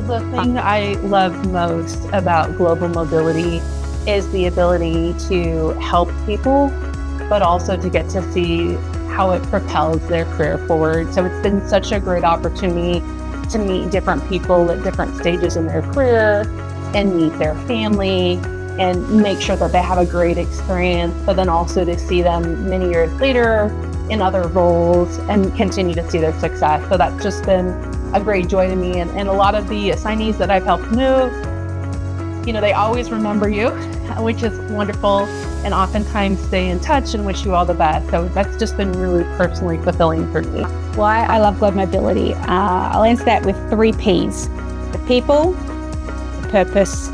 The thing I love most about global mobility is the ability to help people, but also to get to see how it propels their career forward. So it's been such a great opportunity to meet different people at different stages in their career and meet their family and make sure that they have a great experience, but then also to see them many years later in other roles and continue to see their success. So that's just been a great joy to me. And a lot of the assignees that I've helped move, they always remember you, which is wonderful, and oftentimes stay in touch and wish you all the best. So that's just been really personally fulfilling for me. Why I love global mobility? I'll answer that with 3 Ps: the people, the purpose,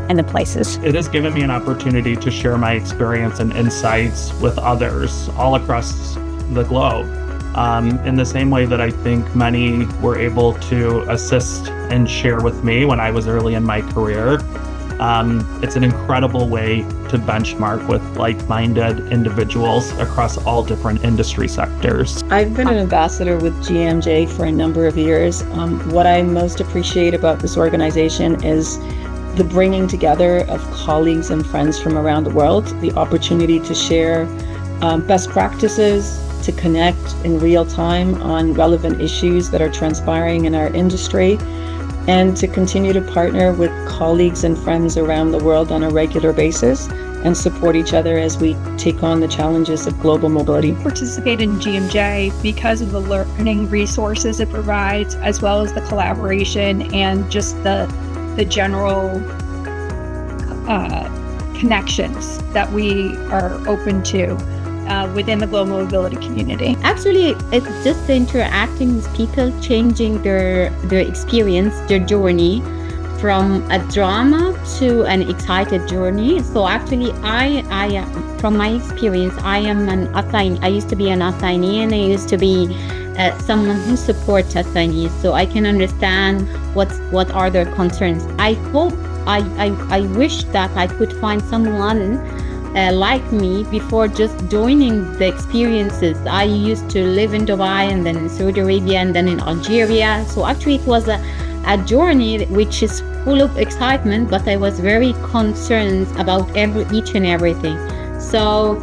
and the places. It has given me an opportunity to share my experience and insights with others all across the globe. In the same way that I think many were able to assist and share with me when I was early in my career. It's an incredible way to benchmark with like-minded individuals across all different industry sectors. I've been an ambassador with GMJ for a number of years. What I most appreciate about this organization is the bringing together of colleagues and friends from around the world, the opportunity to share best practices, to connect in real time on relevant issues that are transpiring in our industry, and to continue to partner with colleagues and friends around the world on a regular basis and support each other as we take on the challenges of global mobility. Participate in GMJ because of the learning resources it provides, as well as the collaboration and just the general connections that we are open to within the global mobility community. Actually, it's just interacting with people, changing their experience, their journey from a drama to an excited journey. So actually, I from my experience, I used to be an assignee, and I used to be someone who supports assignees, so I can understand what are their concerns. I wish that I could find someone like me before just joining the experiences. I used to live in Dubai and then in Saudi Arabia and then in Algeria. So actually it was a journey which is full of excitement, but I was very concerned about each and everything. So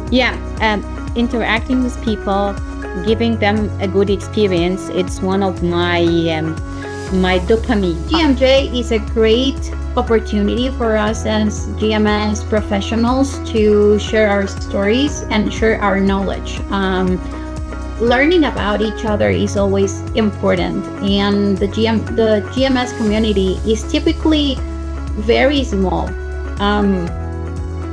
interacting with people, giving them a good experience, it's one of my dopamine. GMJ is a great opportunity for us as GMS professionals to share our stories and share our knowledge. Learning about each other is always important, and the GMS community is typically very small.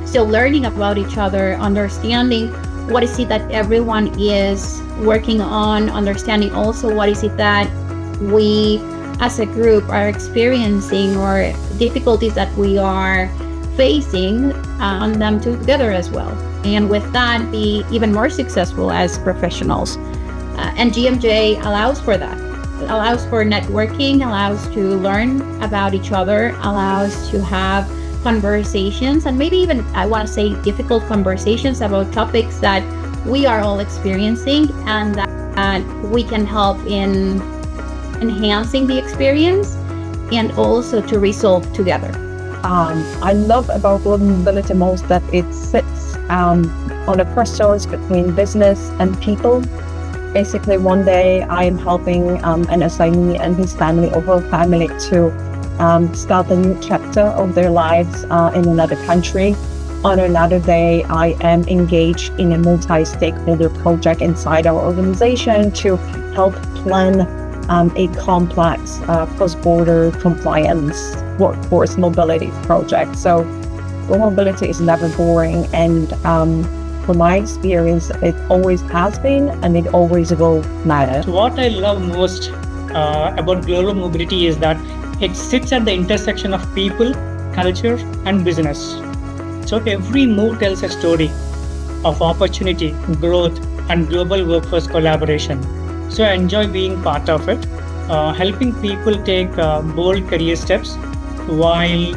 So learning about each other, understanding what is it that everyone is working on, understanding also what is it that we as a group are experiencing or difficulties that we are facing on them together as well. And with that, be even more successful as professionals. And GMJ allows for that. It allows for networking, allows to learn about each other, allows to have conversations, and maybe even, I want to say, difficult conversations about topics that we are all experiencing and that we can help in enhancing the experience and also to resolve together. I love about global mobility most that it sits on a crossroads between business and people. Basically, one day I am helping an assignee and his family or whole family to start a new chapter of their lives in another country. On another day, I am engaged in a multi-stakeholder project inside our organization to help plan a complex cross-border compliance workforce mobility project. So mobility is never boring, and from my experience, it always has been and it always will matter. So what I love most about global mobility is that it sits at the intersection of people, culture, and business. So every move tells a story of opportunity, growth, and global workforce collaboration. So I enjoy being part of it, helping people take bold career steps while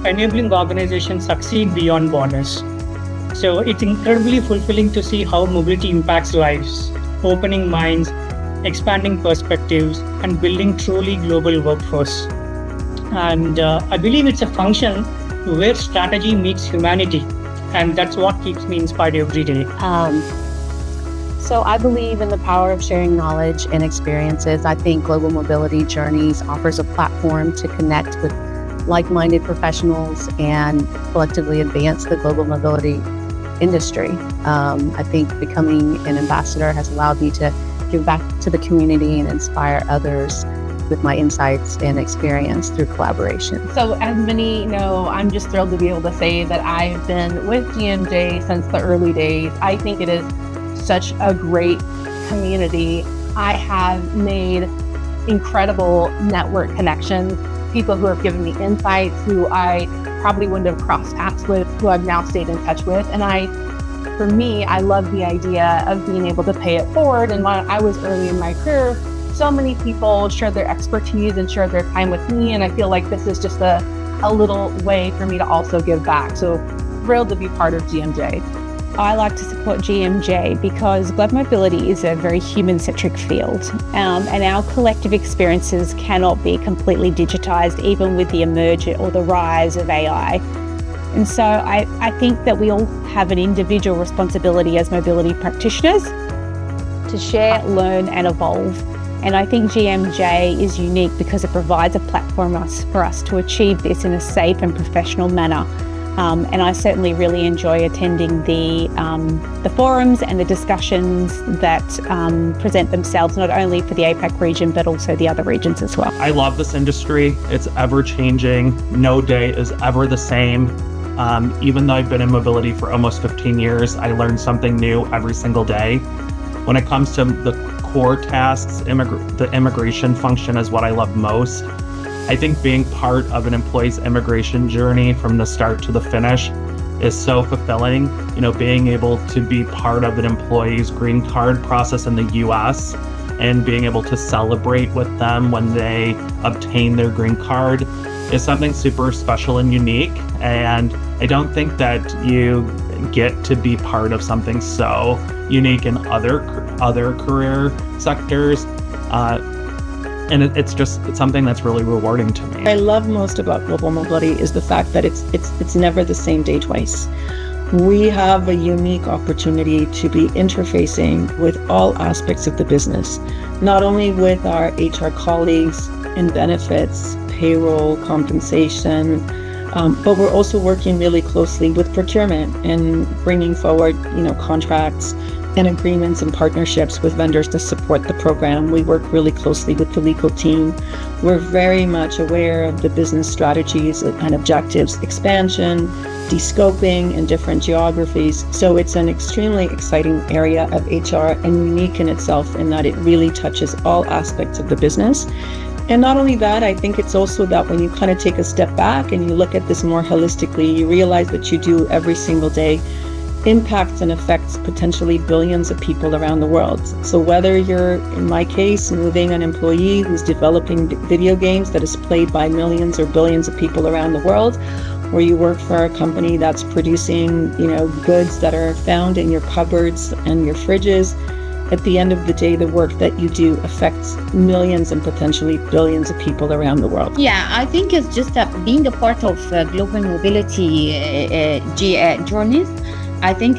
enabling organizations succeed beyond borders. So it's incredibly fulfilling to see how mobility impacts lives, opening minds, expanding perspectives, and building truly global workforce. And I believe it's a function where strategy meets humanity. And that's what keeps me inspired every day. So I believe in the power of sharing knowledge and experiences. I think Global Mobility Journeys offers a platform to connect with like-minded professionals and collectively advance the global mobility industry. I think becoming an ambassador has allowed me to give back to the community and inspire others with my insights and experience through collaboration. So as many know, I'm just thrilled to be able to say that I've been with GMJ since the early days. I think it is such a great community. I have made incredible network connections, people who have given me insights, who I probably wouldn't have crossed paths with, who I've now stayed in touch with. And for me, I love the idea of being able to pay it forward. And when I was early in my career, so many people shared their expertise and shared their time with me. And I feel like this is just a little way for me to also give back. So thrilled to be part of GMJ. I like to support GMJ because global mobility is a very human-centric field, and our collective experiences cannot be completely digitized, even with the emergence or the rise of AI. And so I think that we all have an individual responsibility as mobility practitioners to share, learn, and evolve. And I think GMJ is unique because it provides a platform for us to achieve this in a safe and professional manner. And I certainly really enjoy attending the forums and the discussions that present themselves not only for the APAC region, but also the other regions as well. I love this industry. It's ever changing. No day is ever the same. Even though I've been in mobility for almost 15 years, I learn something new every single day. When it comes to the core tasks, the immigration function is what I love most. I think being part of an employee's immigration journey from the start to the finish is so fulfilling. You know, being able to be part of an employee's green card process in the US and being able to celebrate with them when they obtain their green card is something super special and unique. And I don't think that you get to be part of something so unique in other career sectors. And it's something that's really rewarding to me. What I love most about global mobility is the fact that it's never the same day twice. We have a unique opportunity to be interfacing with all aspects of the business, not only with our HR colleagues in benefits, payroll, compensation, but we're also working really closely with procurement and bringing forward, contracts and agreements and partnerships with vendors to support the program. We work really closely with the legal team. We're very much aware of the business strategies and objectives, expansion, de-scoping in different geographies. So it's an extremely exciting area of HR and unique in itself in that it really touches all aspects of the business. And not only that, I think it's also that when you kind of take a step back and you look at this more holistically, you realize that you do every single day impacts and affects potentially billions of people around the world. So whether you're, in my case, moving an employee who's developing video games that is played by millions or billions of people around the world, or you work for a company that's producing, goods that are found in your cupboards and your fridges, at the end of the day, the work that you do affects millions and potentially billions of people around the world. Yeah, I think it's just being a part of global mobility journeys. I think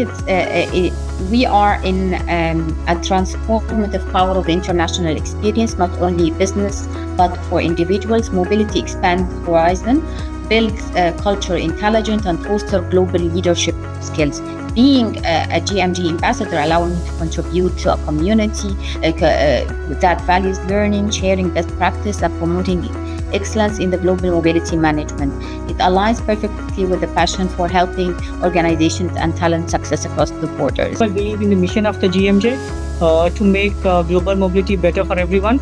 we are in a transformative power of international experience, not only business, but for individuals. Mobility expands horizon, builds cultural intelligence, and foster global leadership skills. Being a GMG ambassador allows me to contribute to a community that values learning, sharing best practice, and promoting excellence in the global mobility management. It aligns perfectly with the passion for helping organizations and talent success across the borders. I believe in the mission of the GMJ to make global mobility better for everyone.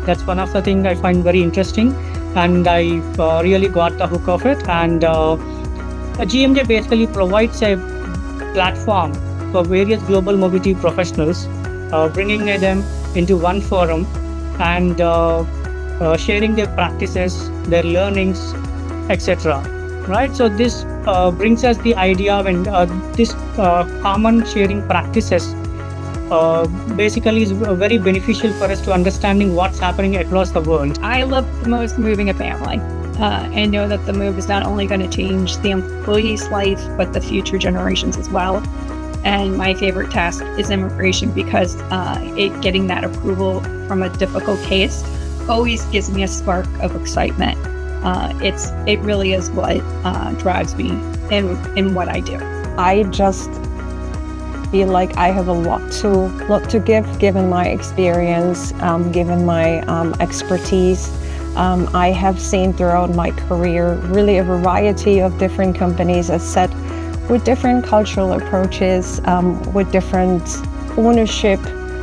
That's one of the things I find very interesting, and I really got the hook of it. And GMJ basically provides a platform for various global mobility professionals, bringing them into one forum and sharing their practices, their learnings, etc. Right? So this brings us the idea when this common sharing practices basically is very beneficial for us to understanding what's happening across the world. I love the most moving a family. and know that the move is not only going to change the employee's life, but the future generations as well. And my favorite task is immigration because getting that approval from a difficult case always gives me a spark of excitement. It really is what drives me in what I do. I just feel like I have a lot to give, given my experience, given my expertise. I have seen throughout my career really a variety of different companies, as said, with different cultural approaches, with different ownership,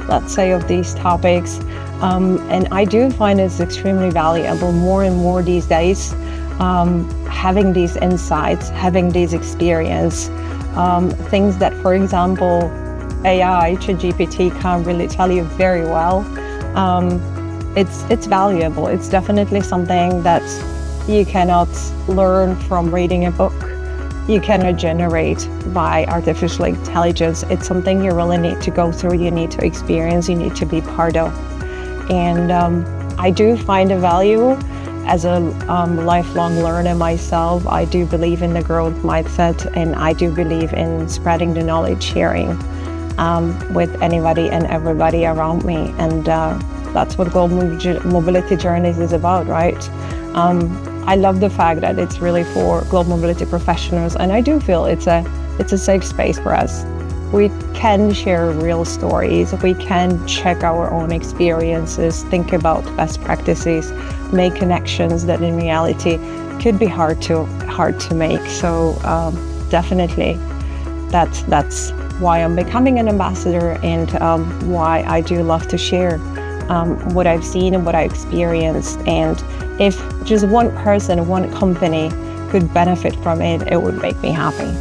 let's say, of these topics. And I do find it's extremely valuable more and more these days, having these insights, having these experience, things that, for example, AI, ChatGPT can't really tell you very well. It's valuable. It's definitely something that you cannot learn from reading a book. You cannot generate by artificial intelligence. It's something you really need to go through, you need to experience, you need to be part of. And I do find a value as a lifelong learner myself. I do believe in the growth mindset, and I do believe in spreading the knowledge, sharing with anybody and everybody around me. And that's what Global Mobility Journeys is about, right? I love the fact that it's really for global mobility professionals, and I do feel it's a safe space for us. We can share real stories, we can check our own experiences, think about best practices, make connections that in reality could be hard to make. So definitely that's why I'm becoming an ambassador, and why I do love to share what I've seen and what I experienced. And if just one person, one company could benefit from it, it would make me happy.